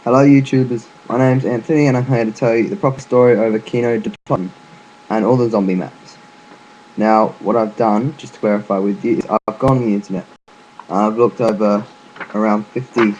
Hello YouTubers, my name's Anthony and I'm here to tell you the proper story over Kino de Totten and all the zombie maps. Now, what I've done, just to clarify with you, is I've gone on the internet and I've looked over around 50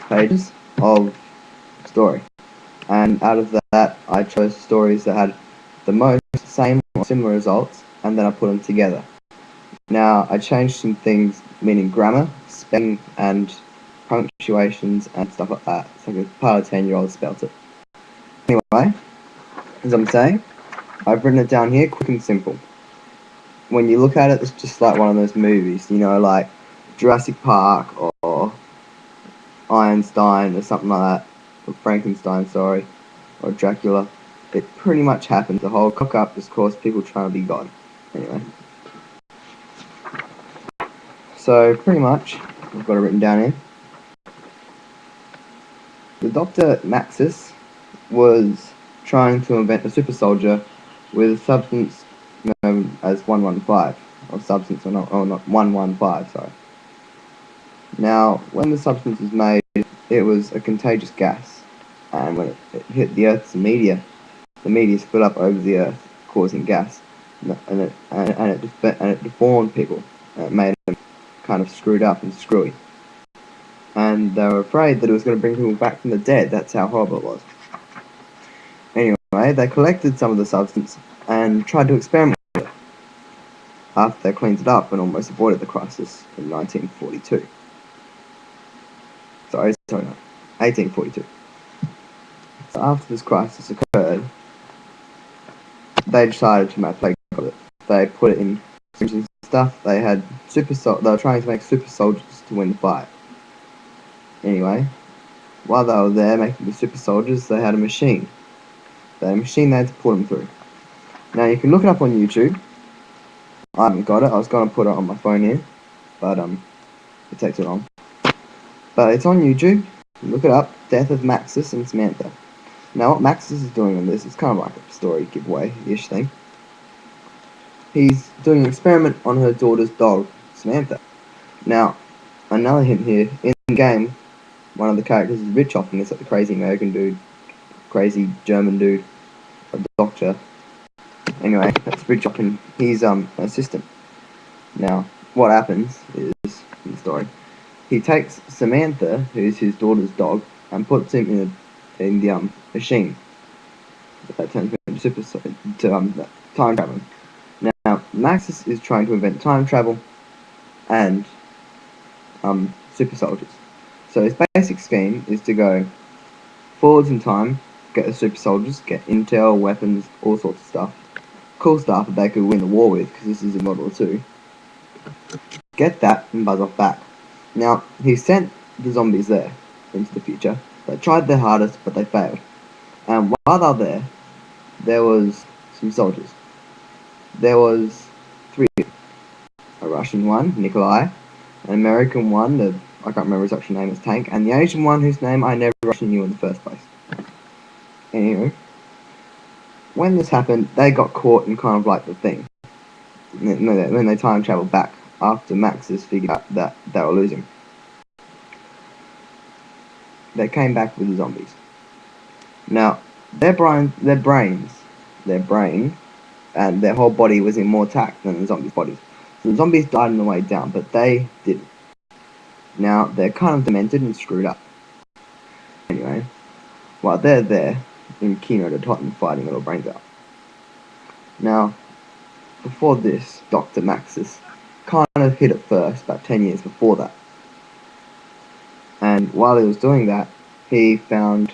pages of story, and out of that I chose stories that had the most same or similar results, and then I put them together. Now, I changed some things, meaning grammar, spelling and punctuations and stuff like that. It's like a part of 10-year-old spelt it. Anyway, as I'm saying, I've written it down here quick and simple. When you look at it, it's just like one of those movies, like Jurassic Park or Einstein or something like that, or Frankenstein, sorry, or Dracula. It pretty much happens. The whole cock-up is, of course, people trying to be God. Anyway. So, pretty much, I've got it written down here. The Dr. Maxis was trying to invent a super soldier with a substance known as 115, or substance, or not 115, sorry. Now, when the substance was made, it was a contagious gas, and when it hit the Earth's media, the media split up over the Earth, causing gas, and it deformed people, and it made them kind of screwed up and screwy. And they were afraid that it was going to bring people back from the dead. That's how horrible it was. Anyway, they collected some of the substance and tried to experiment with it after they cleaned it up and almost avoided the crisis in 1942. Sorry, no, 1842. So after this crisis occurred, they decided to make play of it. They put it in and stuff. They were trying to make super soldiers to win the fight. Anyway, while they were there making the super soldiers, they had a machine. They had to put them through. Now you can look it up on YouTube. I haven't got it. I was going to put it on my phone here, but it takes too long. But it's on YouTube. Look it up. Death of Maxis and Samantha. Now what Maxis is doing on this is kind of like a story giveaway-ish thing. He's doing an experiment on her daughter's dog, Samantha. Now, another hint here, in the game, one of the characters is Richoff, and it's like the crazy American dude, crazy German dude, a doctor. Anyway, that's Richoff, and he's an assistant. Now, what happens is, in the story, he takes Samantha, who's his daughter's dog, and puts him in the machine that turns him into time traveling. Now, Maxis is trying to invent time travel and super soldiers. So his basic scheme is to go forwards in time, get the super soldiers, get intel, weapons, all sorts of stuff. Cool stuff that they could win the war with, because this is in World War II. Get that and buzz off back. Now, he sent the zombies there, into the future. They tried their hardest, but they failed. And while they were there, there was some soldiers. There was 3 of them. A Russian one, Nikolai, an American one, I can't remember his actual name, is Tank, and the Asian one whose name I never actually knew in the first place. Anyway, when this happened, they got caught in kind of like the thing. When they time traveled back after Maxis figured out that they were losing. They came back with the zombies. Now, their brain, and their whole body was in more attack than the zombies' bodies. So the zombies died on the way down, but they didn't. Now, they're kind of demented and screwed up. Anyway, while they're there, in Kino de Totten fighting little brains out. Now, before this, Dr. Maxis kind of hit it first, about 10 years before that. And while he was doing that, he found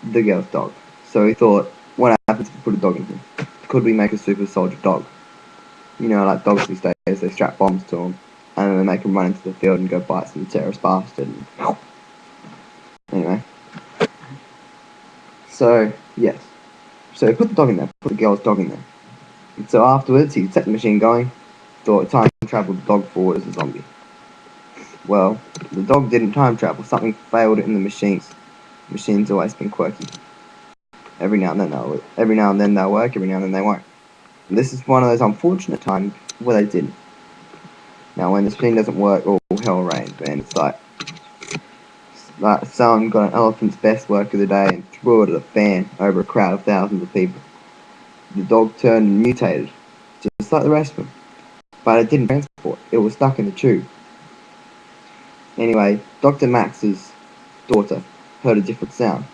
the girl's dog. So he thought, what happens if we put a dog in here? Could we make a super soldier dog? Like dogs these days, they strap bombs to them, and then they make them run into the field and go bite some terrorist bastard. Anyway. So, yes. So he put the dog in there, put the girl's dog in there. And so afterwards, he set the machine going, thought time traveled the dog forward as a zombie. Well, the dog didn't time travel, something failed in the machines. The machine's always been quirky. Every now and then they'll work, every now and then they won't. And this is one of those unfortunate times where they didn't. Now when the machine doesn't work, all hell rains, man. It's like like someone got an elephant's best work of the day and threw it at a fan over a crowd of thousands of people. The dog turned and mutated, just like the rest of them. But it didn't transport, it was stuck in the tube. Anyway, Dr. Max's daughter heard a different sound.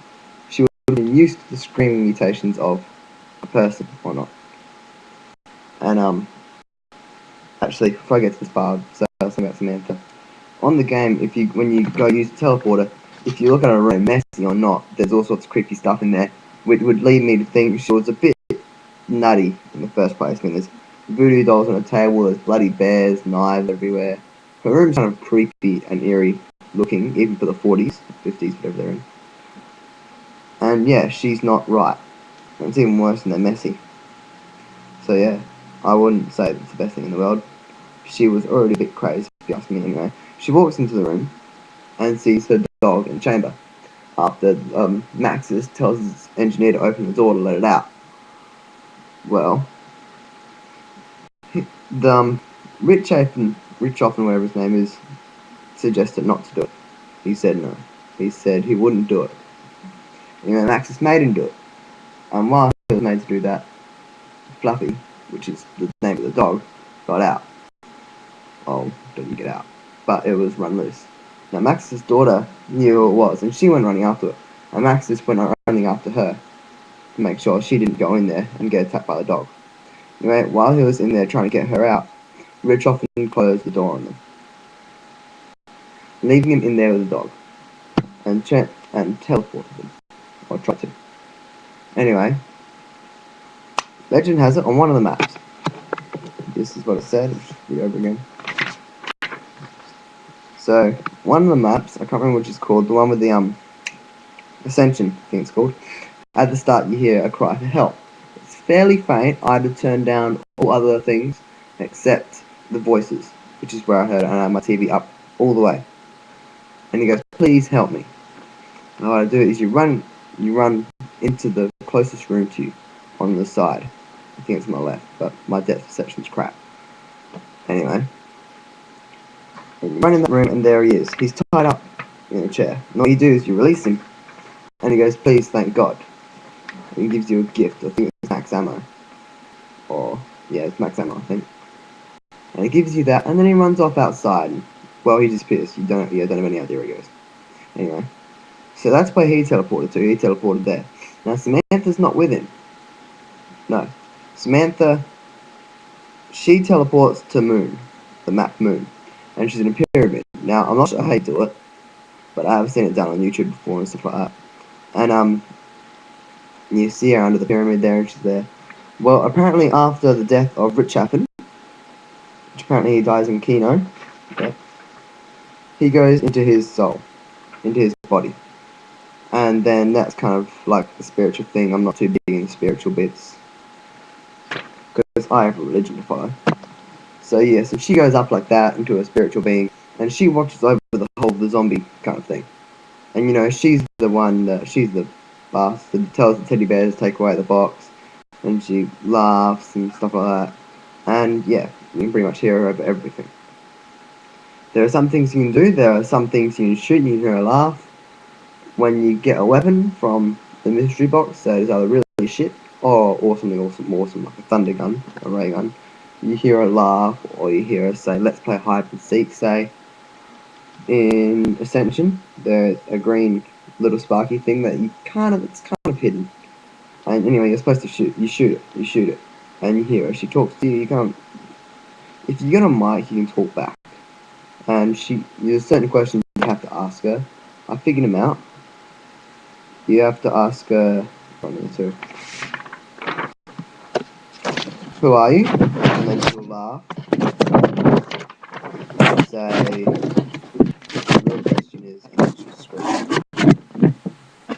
She would have been used to the screaming mutations of a person or not. And actually, before I get to this part, I'll say something about Samantha. On the game, when you go use the teleporter, if you look at a room, messy or not, there's all sorts of creepy stuff in there, which would lead me to think she was a bit nutty in the first place. I mean, there's voodoo dolls on a table, there's bloody bears, knives everywhere. Her room's kind of creepy and eerie looking, even for the 40s, 50s, whatever they're in. And yeah, she's not right. And it's even worse than they're messy. So yeah, I wouldn't say it's the best thing in the world. She was already a bit crazy, if you ask me anyway. She walks into the room and sees her dog in the chamber. After Maxis tells his engineer to open the door to let it out. Well, the Richoffen, whatever his name is, suggested not to do it. He said no. He said he wouldn't do it. And then Maxis made him do it. And while he was made to do that, Fluffy, which is the name of the dog, got out. Oh, didn't get out. But it was run loose. Now Max's daughter knew who it was, and she went running after it. And Max just went running after her to make sure she didn't go in there and get attacked by the dog. Anyway, while he was in there trying to get her out, Richoffen closed the door on them, leaving him in there with the dog, and teleported them, or tried to. Anyway, legend has it on one of the maps. This is what it said. I'll just read it over again. So, one of the maps, I can't remember which it's called, the one with the Ascension, I think it's called. At the start you hear a cry for help. It's fairly faint. I had to turn down all other things except the voices, which is where I heard it, and I had my TV up all the way. And he goes, "Please help me." And what I do is you run into the closest room to you on the side. I think it's my left, but my depth perception's crap. Anyway, and you run in that room, and there he is. He's tied up in a chair. And all you do is you release him, and he goes, "Please, thank God." And he gives you a gift. I think it's max ammo. Or, yeah, it's max ammo, I think. And he gives you that, and then he runs off outside. And, well, he disappears. You don't have any idea where he goes. Anyway, so that's where he teleported to. He teleported there. Now, Samantha's not with him. No. Samantha, she teleports to Moon, the map Moon. And she's in a pyramid. Now, I'm not sure how you do it, but I have seen it done on YouTube before and stuff like that. And, you see her under the pyramid there, and she's there. Well, apparently after the death of Richoffen, which apparently he dies in Kino, okay, he goes into his soul, into his body. And then that's kind of like a spiritual thing. I'm not too big in the spiritual bits, because I have a religion to follow. So yeah, so she goes up like that into a spiritual being, and she watches over the zombie kind of thing. And you know, she's the one, she's the bastard that tells the teddy bears to take away the box, and she laughs and stuff like that. And yeah, you can pretty much hear her over everything. There are some things you can do, there are some things you can shoot and you can hear her laugh. When you get a weapon from the mystery box that is either really shit or something awesome like a thunder gun, a ray gun, you hear her laugh, or you hear her say, "Let's play hide and seek," say. In Ascension, there's a green little sparky thing that it's kind of hidden. And anyway, you're supposed to shoot. You shoot it, and you hear her. She talks to you. You can't. If you get on mic, you can talk back. And there's certain questions you have to ask her. I figured them out. You have to ask her. Who are you? And then she'll laugh. And say, "Your question is," and then she'll scream.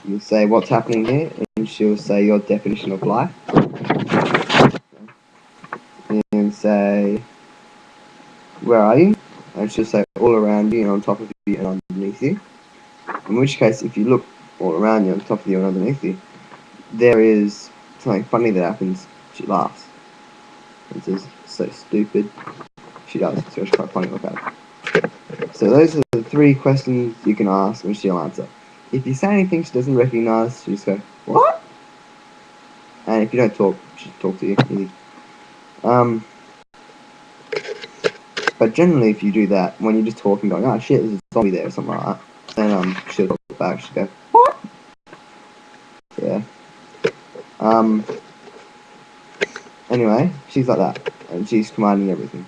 You'll say, "What's happening here?" And she'll say, "Your definition of life." And say, "Where are you?" And she'll say, "All around you and on top of you and underneath you." In which case, if you look all around you, on top of you and underneath you, there is something funny that happens. She laughs. And says, "So stupid." She does. It's actually quite funny to look at. So those are the 3 questions you can ask and she'll answer. If you say anything she doesn't recognise, she'll just go, "What?" And if you don't talk, she'll talk to you. Easy. But generally, if you do that, when you're just talking, going, "Oh shit, there's a zombie there," or something like that, then she'll talk back. She'll go, "What?" Yeah. Anyway, she's like that, and she's commanding everything.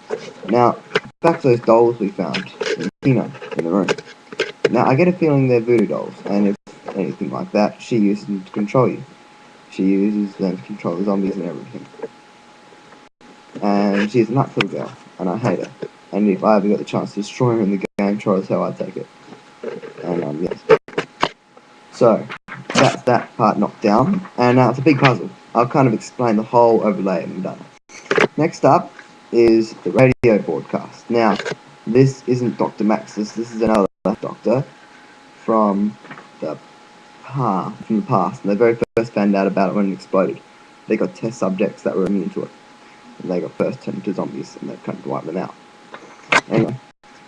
Now, back to those dolls we found in Kino in the room. Now, I get a feeling they're voodoo dolls, and if anything like that, she uses them to control you. She uses them to control the zombies and everything. And she's a nut little girl, and I hate her. And if I ever got the chance to destroy her in the game, try as hell, I'd take it. And yes. So, that's that part knocked down, and now it's a big puzzle. I'll kind of explain the whole overlay and I'm done. Next up is the radio broadcast. Now, this isn't Dr. Maxis, this is another doctor from the past, and they very first found out about it when it exploded. They got test subjects that were immune to it, and they got first turned into zombies, and they kind of wiped them out. Anyway,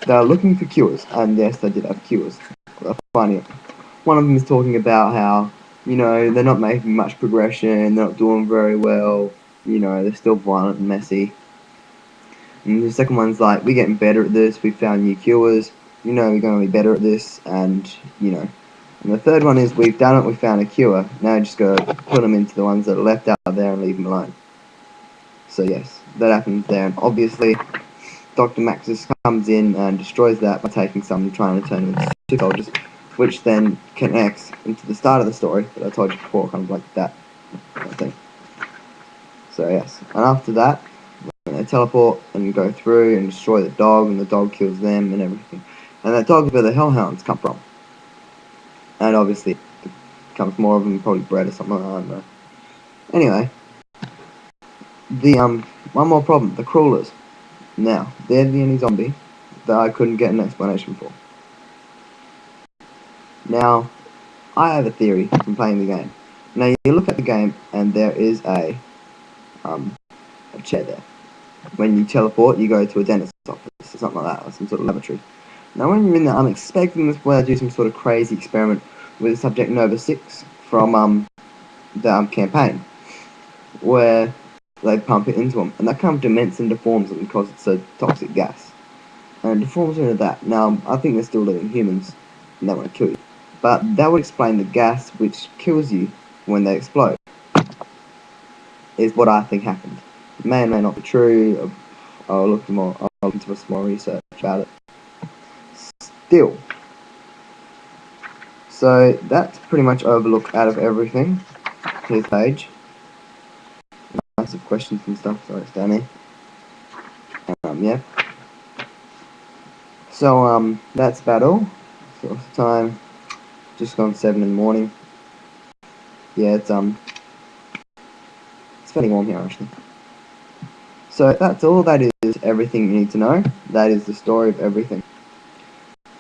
they were looking for cures, and yes, they did have cures. They're finding it. One of them is talking about how, they're not making much progression, they're not doing very well, they're still violent and messy. And the second one's like, we're getting better at this, we found new cures, we're going to be better at this, and, And the third one is, we've done it, we found a cure, now just go put them into the ones that are left out there and leave them alone. So yes, that happens there, and obviously, Dr. Maxis comes in and destroys that by taking some and trying to turn them into soldiers, which then connects into the start of the story that I told you before, kind of like that kind of thing. So yes, and after that, they teleport and go through and destroy the dog, and the dog kills them and everything. And that dog is where the hellhounds come from. And obviously, it becomes more of them, probably bred or something, I don't know. Anyway, one more problem, the crawlers. Now, they're the only zombie that I couldn't get an explanation for. Now, I have a theory from playing the game. Now, you look at the game, and there is a chair there. When you teleport, you go to a dentist's office, or something like that, or some sort of laboratory. Now, when you're in there, I'm expecting this where they do some sort of crazy experiment with Subject Nova 6 from the campaign, where they pump it into them, and that kind of dements and deforms them because it's a toxic gas. And deforms them into that. Now, I think they're still living humans, and they want to kill you. But that would explain the gas which kills you when they explode, is what I think happened. It may or may not be true. I'll look into some more research about it. Still. So that's pretty much overlooked out of everything. Here's the page. Lots of questions and stuff, so it's down there. Yeah. So that's about all. So what's the time? Just gone 7 in the morning. Yeah, it's fairly warm here actually. So that's all. That is everything you need to know. That is the story of everything.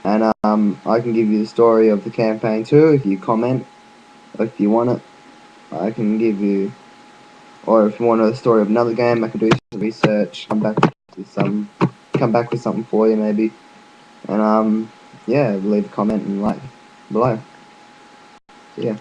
And I can give you the story of the campaign too if you comment, or if you want it. I can give you, or if you want a story of another game, I can do some research, come back with something for you maybe. And yeah, leave a comment and like below. So yeah.